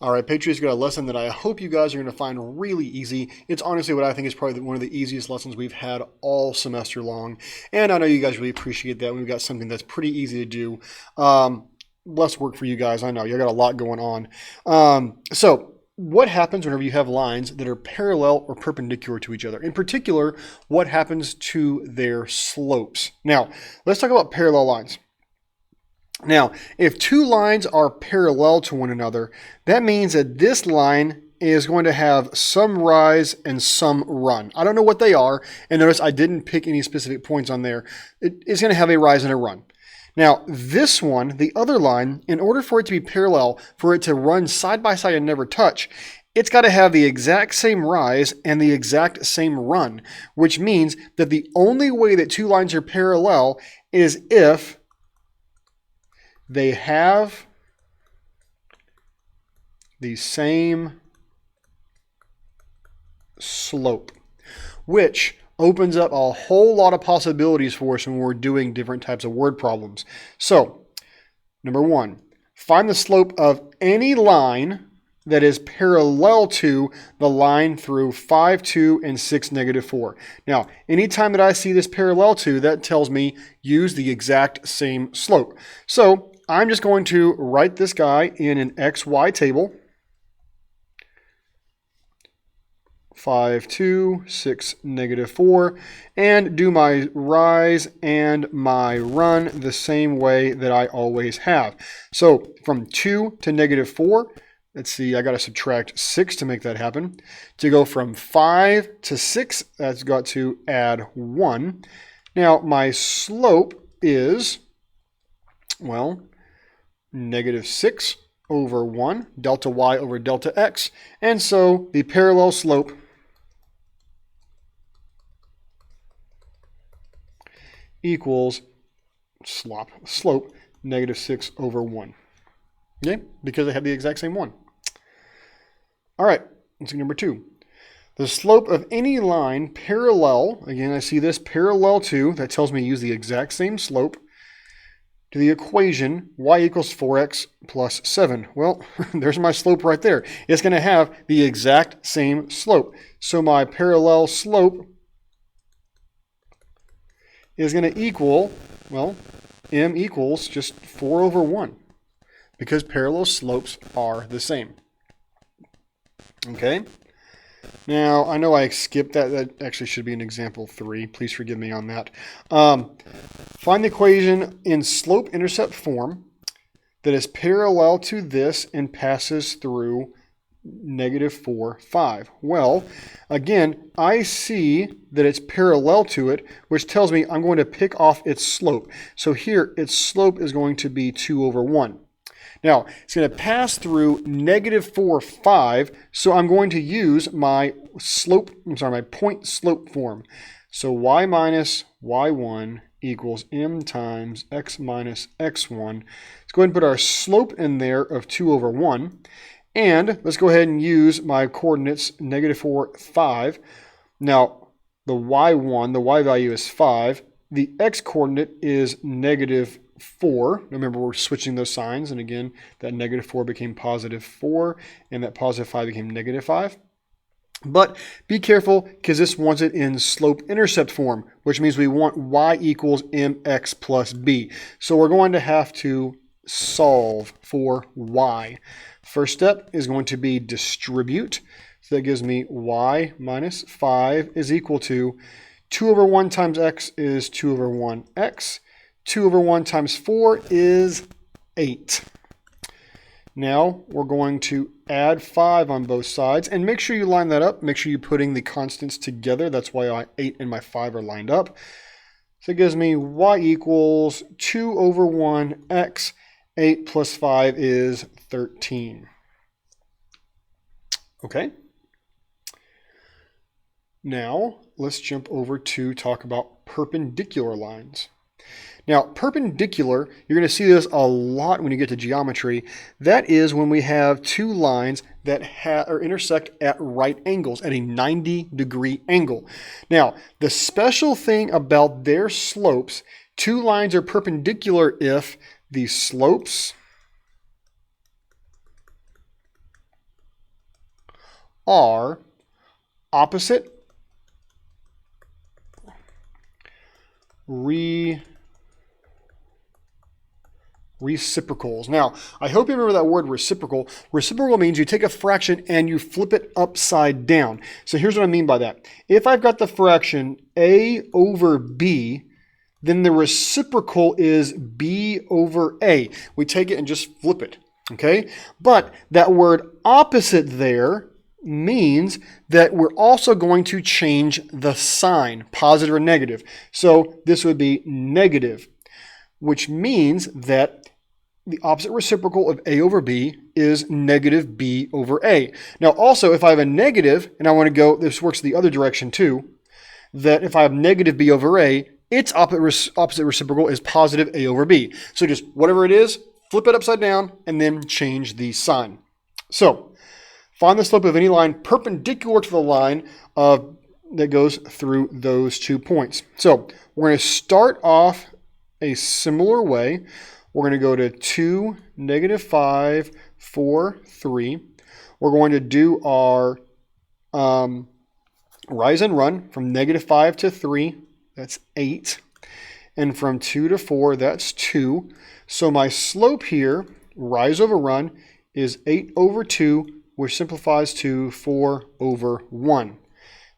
All right, Patriots got a lesson that I hope you guys are going to find really easy. It's honestly what I think is probably one of the easiest lessons we've had all semester long. And I know you guys really appreciate that. We've got something that's pretty easy to do. Less work for you guys. I know you got a lot going on. So what happens whenever you have lines that are parallel or perpendicular to each other? In particular, what happens to their slopes? Now, let's talk about parallel lines. Now, if two lines are parallel to one another, that means that this line is going to have some rise and some run. I don't know what they are, and notice I didn't pick any specific points on there. It's going to have a rise and a run. Now, this one, the other line, in order for it to be parallel, for it to run side by side and never touch, it's got to have the exact same rise and the exact same run, which means that the only way that two lines are parallel is if they have the same slope, which opens up a whole lot of possibilities for us when we're doing different types of word problems. So, number one, find the slope of any line that is parallel to the line through 5, 2, and 6, -4. Now, anytime that I see this parallel to, that tells me use the exact same slope. So, I'm just going to write this guy in an XY table. 5, 2, 6, -4, and do my rise and my run the same way that I always have. So from 2 to -4, let's see, I got to subtract 6 to make that happen. To go from 5 to 6, that's got to add 1. Now my slope is, well, -6 over 1, delta y over delta x. And so the parallel slope equals slope -6 over 1. Okay, because they have the exact same one. All right, let's see number 2. The slope of any line parallel, again, I see this parallel to, that tells me use the exact same slope, to the equation y equals 4x plus 7. Well, there's my slope right there. It's going to have the exact same slope. So my parallel slope is going to equal, well, m equals just 4 over 1 because parallel slopes are the same. Okay? Now, I know I skipped that. That actually should be an example 3. Please forgive me on that. Find the equation in slope-intercept form that is parallel to this and passes through -4, 5. Well, again, I see that it's parallel to it, which tells me I'm going to pick off its slope. So here, its slope is going to be 2 over 1. Now, it's going to pass through -4, 5, so I'm going to use my my point slope form. So y minus y1 equals m times x minus x1. Let's go ahead and put our slope in there of 2 over 1. And let's go ahead and use my coordinates -4, 5. Now, the y1, the y value is 5. The x coordinate is -4. Remember, we're switching those signs. And again, that -4 became +4. And that +5 became -5. But be careful because this wants it in slope-intercept form, which means we want y equals mx plus b. So we're going to have to solve for y. First step is going to be distribute. So that gives me y minus 5 is equal to 2 over 1 times x is 2 over 1x. 2 over 1 times 4 is 8. Now we're going to add 5 on both sides. And make sure you line that up. Make sure you're putting the constants together. That's why my 8 and my 5 are lined up. So it gives me y equals 2 over 1x. 8 plus 5 is 13. Okay. Now let's jump over to talk about perpendicular lines. Now, perpendicular, you're going to see this a lot when you get to geometry. That is when we have two lines that intersect at right angles, at a 90-degree angle. Now, the special thing about their slopes, two lines are perpendicular if the slopes are opposite reciprocals. Now, I hope you remember that word reciprocal. Reciprocal means you take a fraction and you flip it upside down. So here's what I mean by that. If I've got the fraction a over b, then the reciprocal is b over a. We take it and just flip it, okay? But that word opposite there means that we're also going to change the sign, positive or negative. So this would be negative, which means that the opposite reciprocal of a over b is negative b over a. Now also, if I have a negative, and I want to go, this works the other direction too, that if I have negative b over a, its opposite reciprocal is positive a over b. So just whatever it is, flip it upside down, and then change the sign. So find the slope of any line perpendicular to the line that goes through those 2 points. So we're going to start off a similar way. We're going to go to 2, -5, 4, 3. We're going to do our rise and run from -5 to 3. That's 8. And from 2 to 4, that's 2. So my slope here, rise over run, is 8 over 2, which simplifies to 4 over 1.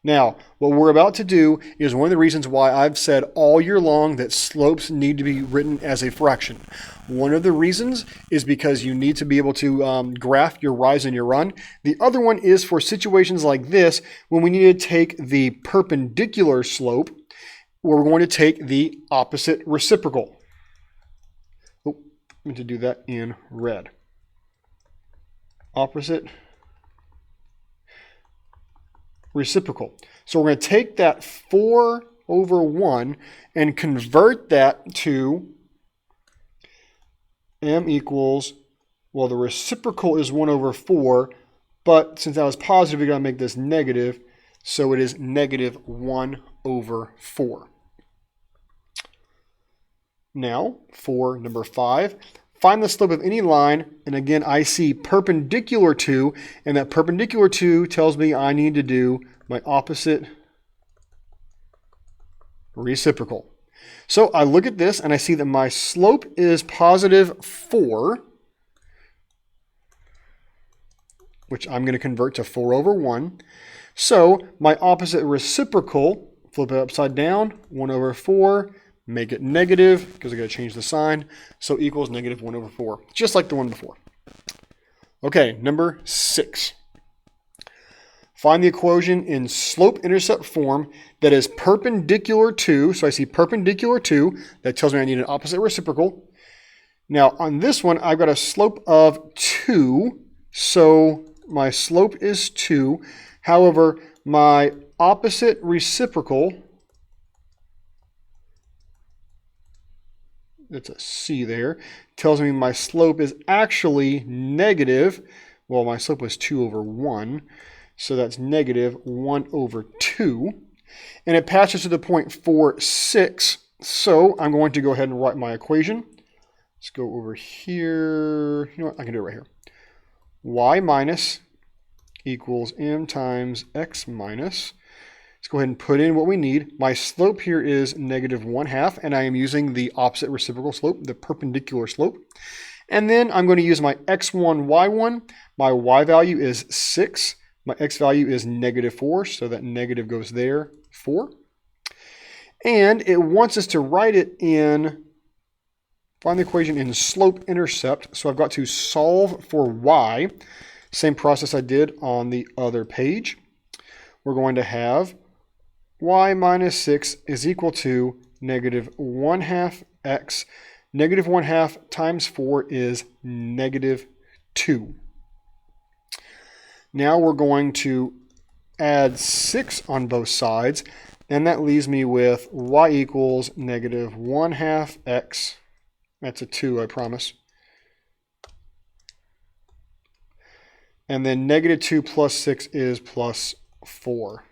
Now, what we're about to do is one of the reasons why I've said all year long that slopes need to be written as a fraction. One of the reasons is because you need to be able to graph your rise and your run. The other one is for situations like this when we need to take the perpendicular slope, where we're going to take the opposite reciprocal. Oh, I meant to do that in red. Opposite reciprocal. So we're going to take that 4 over 1 and convert that to m equals, well, the reciprocal is 1 over 4, but since that was positive, we're going to make this negative, so it is negative 1 over 4. Now, for number 5, find the slope of any line, and again, I see perpendicular to, and that perpendicular to tells me I need to do my opposite reciprocal. So I look at this and I see that my slope is positive 4, which I'm going to convert to 4 over 1. So my opposite reciprocal, flip it upside down, 1 over 4, make it negative because I got to change the sign, so equals negative 1 over 4, just like the one before. Okay, number 6. Find the equation in slope-intercept form that is perpendicular to, so I see perpendicular to, that tells me I need an opposite reciprocal. Now on this one, I've got a slope of 2, so my slope is 2. However, my opposite reciprocal, that's a C there, tells me my slope is actually negative. Well, my slope was 2 over 1, so that's negative 1 over 2. And it passes to the point 4, 6. So I'm going to go ahead and write my equation. Let's go over here. You know what? I can do it right here. Y minus equals m times x minus. Let's go ahead and put in what we need. My slope here is negative 1/2, and I am using the opposite reciprocal slope, the perpendicular slope. And then I'm going to use my x1, y1. My y value is 6. My x value is negative 4, so that negative goes there, 4. And it wants us to write it in, find the equation in slope-intercept. So I've got to solve for y. Same process I did on the other page. We're going to have y minus 6 is equal to negative 1/2 x. Negative 1/2 times 4 is negative 2. Now we're going to add 6 on both sides, and that leaves me with y equals negative 1/2 x. That's a 2, I promise. And then negative 2 plus 6 is plus 4.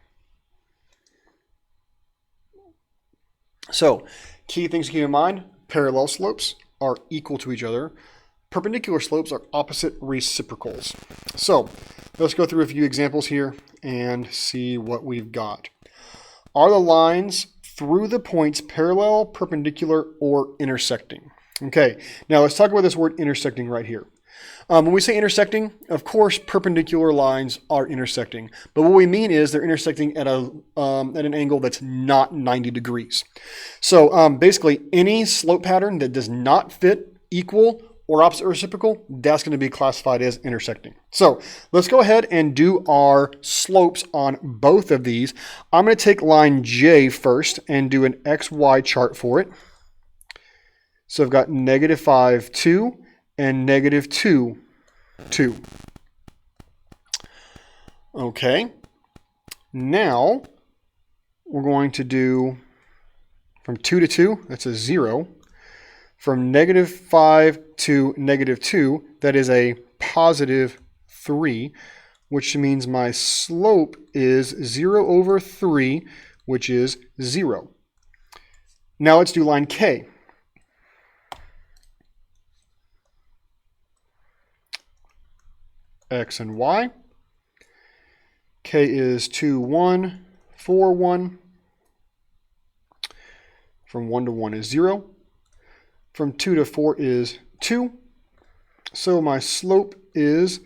So, key things to keep in mind: parallel slopes are equal to each other. Perpendicular slopes are opposite reciprocals. So, let's go through a few examples here and see what we've got. Are the lines through the points parallel, perpendicular, or intersecting? Okay, now let's talk about this word intersecting right here. When we say intersecting, of course, perpendicular lines are intersecting. But what we mean is they're intersecting at an angle that's not 90 degrees. So basically, any slope pattern that does not fit equal or opposite reciprocal, that's going to be classified as intersecting. So let's go ahead and do our slopes on both of these. I'm going to take line J first and do an XY chart for it. So I've got -5, 2, and -2, 2. Okay. Now we're going to do from 2 to 2, that's a 0. From -5 to -2, that is a +3, which means my slope is 0 over 3, which is 0. Now let's do line K. X and Y. K is 2, 1, 4, 1. From 1 to 1 is 0. From 2 to 4 is 2. So my slope is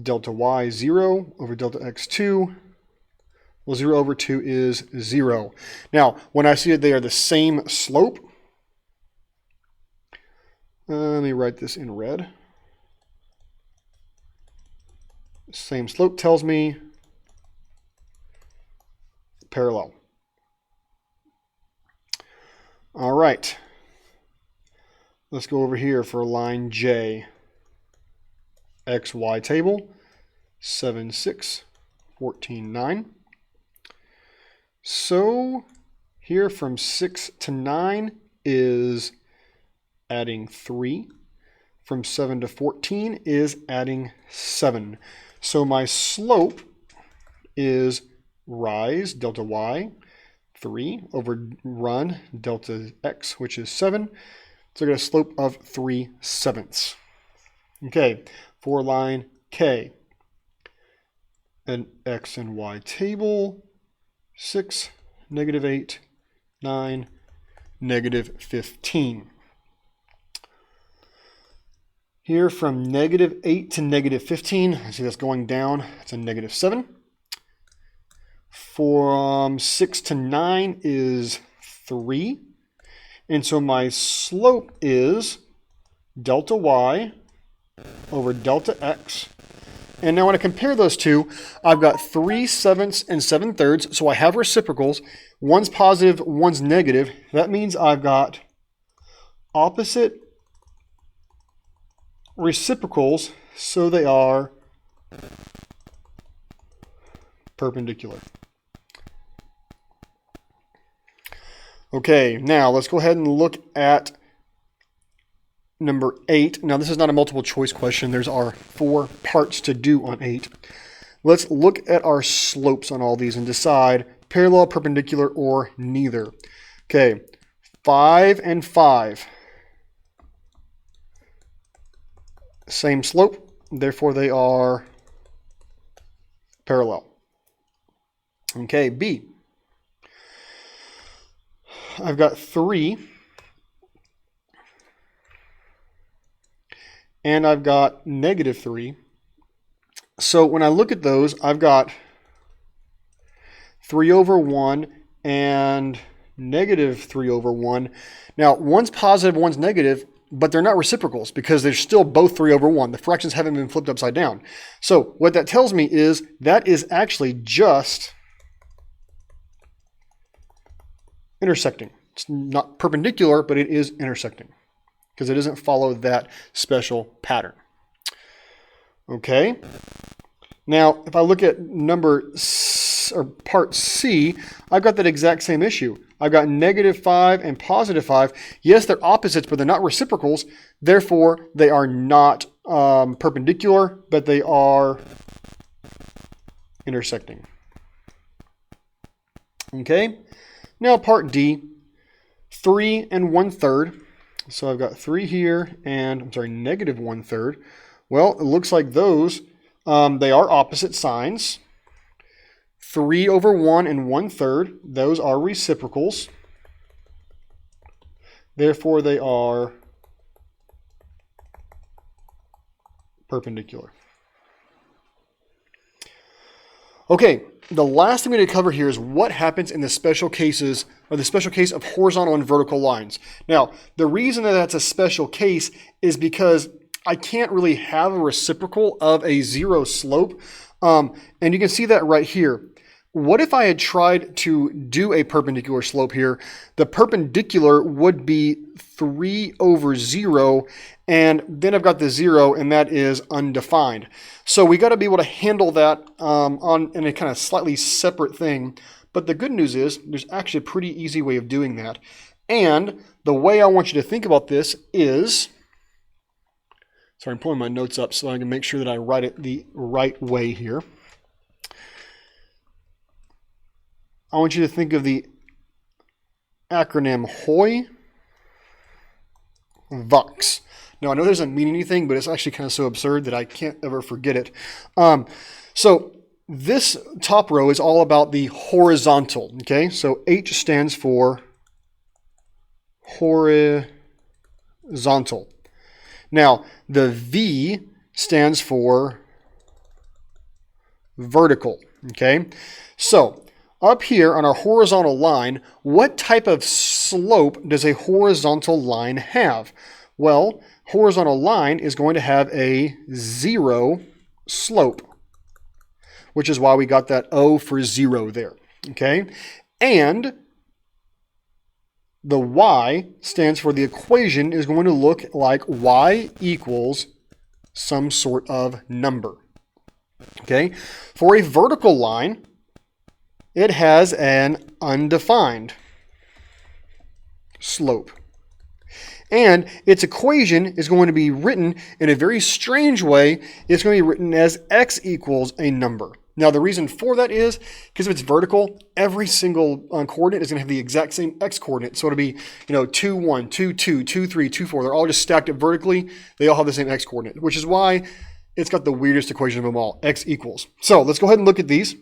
delta y 0 over delta x 2. Well, 0 over 2 is 0. Now, when I see that they are the same slope, let me write this in red. Same slope tells me parallel. All right. Let's go over here for line J. XY table, 7, 6, 14, 9. So here from 6 to 9 is adding 3. From 7 to 14 is adding 7. So my slope is rise, delta y, 3 over run, delta x, which is 7. So I got a slope of 3/7. Okay, for line K, an x and y table, 6, -8, 9, -15. Here from -8 to -15, I see that's going down, it's a -7. From 6 to 9 is 3. And so my slope is delta y over delta x. And now when I compare those two, I've got 3/7 and 7/3. So I have reciprocals. One's positive, one's negative. That means I've got opposite reciprocals, so they are perpendicular. Okay, now let's go ahead and look at number 8. Now this is not a multiple choice question. There's our 4 parts to do on 8. Let's look at our slopes on all these and decide parallel, perpendicular, or neither. Okay, 5 and 5. Same slope, therefore they are parallel. Okay, B. I've got 3 and I've got -3. So when I look at those, I've got 3 over 1 and -3 over 1. Now, one's positive, one's negative, but they're not reciprocals because they're still both 3 over 1. The fractions haven't been flipped upside down. So what that tells me is that is actually just intersecting. It's not perpendicular, but it is intersecting because it doesn't follow that special pattern. Okay. Now, if I look at part C, I've got that exact same issue. I've got -5 and +5. Yes, they're opposites, but they're not reciprocals. Therefore, they are not perpendicular, but they are intersecting. Okay. Now part D, 3 and 1/3. So I've got 3 here and, -1/3. Well, it looks like those They are opposite signs. 3 over 1 and 1/3, those are reciprocals. Therefore, they are perpendicular. Okay, the last thing we need to cover here is what happens in the special cases, or the special case of horizontal and vertical lines. Now, the reason that that's a special case is because I can't really have a reciprocal of a 0 slope. And you can see that right here. What if I had tried to do a perpendicular slope here? The perpendicular would be 3 over 0, and then I've got the 0, and that is undefined. So we got to be able to handle that in a kind of slightly separate thing. But the good news is there's actually a pretty easy way of doing that. And the way I want you to think about this is, sorry, I'm pulling my notes up so I can make sure that I write it the right way here. I want you to think of the acronym HOI VUX. Now, I know it doesn't mean anything, but it's actually kind of so absurd that I can't ever forget it. So this top row is all about the horizontal, okay? So H stands for horizontal. Now, the V stands for vertical, okay? So up here on our horizontal line, what type of slope does a horizontal line have? Well, horizontal line is going to have a 0 slope, which is why we got that O for 0 there, okay? And the Y stands for the equation is going to look like Y equals some sort of number, okay? For a vertical line, it has an undefined slope. And its equation is going to be written in a very strange way. It's going to be written as x equals a number. Now, the reason for that is because if it's vertical, every single coordinate is going to have the exact same x coordinate. So it'll be, 2, 1, 2, 2, 2, 3, 2, 4. They're all just stacked up vertically. They all have the same x coordinate, which is why it's got the weirdest equation of them all, x equals. So let's go ahead and look at these.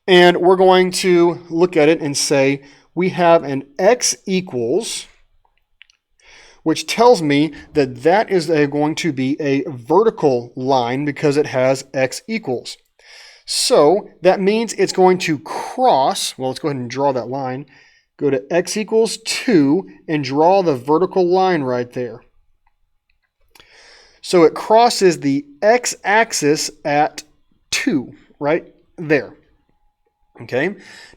And we're going to look at it and say we have an x equals, which tells me that that is going to be a vertical line because it has x equals. So that means it's going to cross, well, let's go ahead and draw that line. Go to x equals 2 and draw the vertical line right there. So it crosses the x-axis at 2, right there. Okay,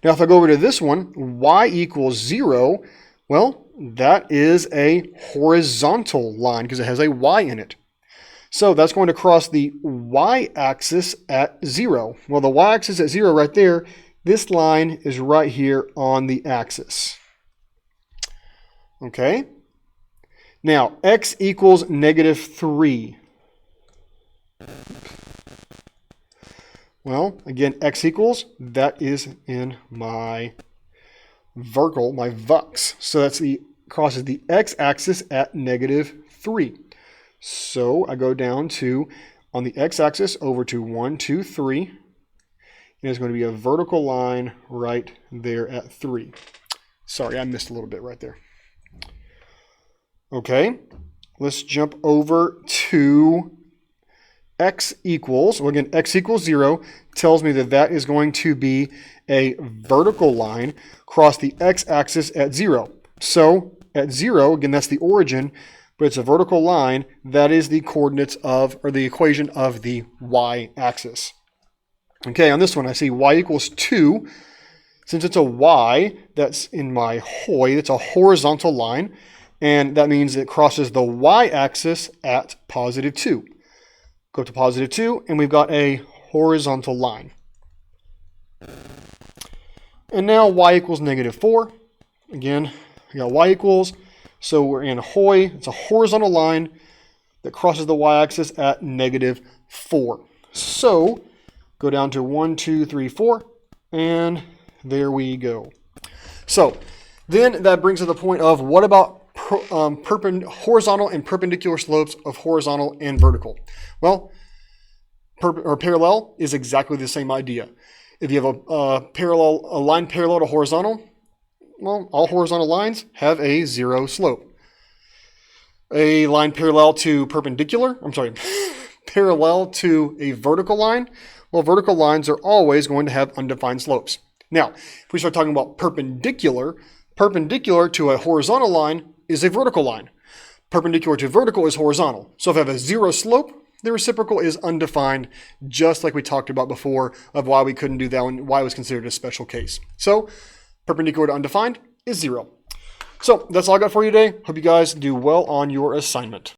now if I go over to this one, y equals 0, well, that is a horizontal line because it has a y in it. So that's going to cross the y-axis at 0. Well, the y-axis at 0 right there, this line is right here on the axis. Okay, now x equals -3. Well, again, x equals, that is in my vertical, my VUX. So that's crosses the x-axis at -3. So I go down to, on the x-axis, over to 1, 2, 3. And it's going to be a vertical line right there at 3. Sorry, I missed a little bit right there. Okay, let's jump over to x equals, well again, x equals 0 tells me that that is going to be a vertical line across the x-axis at 0. So at 0, again, that's the origin, but it's a vertical line. That is the coordinates of, or the equation of the y-axis. Okay, on this one, I see y equals 2. Since it's a y, that's in my HOI, it's a horizontal line, and that means it crosses the y-axis at +2. Go to +2, and we've got a horizontal line. And now y equals -4. Again, we got y equals, so we're in HOI. It's a horizontal line that crosses the y-axis at -4. So go down to 1, 2, 3, 4, and there we go. So then that brings us to the point of what about horizontal and perpendicular slopes of horizontal and vertical? Well, parallel is exactly the same idea. If you have a line parallel to horizontal, well, all horizontal lines have a zero slope. A line parallel to parallel to a vertical line, well, vertical lines are always going to have undefined slopes. Now, if we start talking about perpendicular to a horizontal line is a vertical line. Perpendicular to vertical is horizontal. So if I have a zero slope, the reciprocal is undefined, just like we talked about before of why we couldn't do that and why it was considered a special case. So perpendicular to undefined is zero. So that's all I got for you today. Hope you guys do well on your assignment.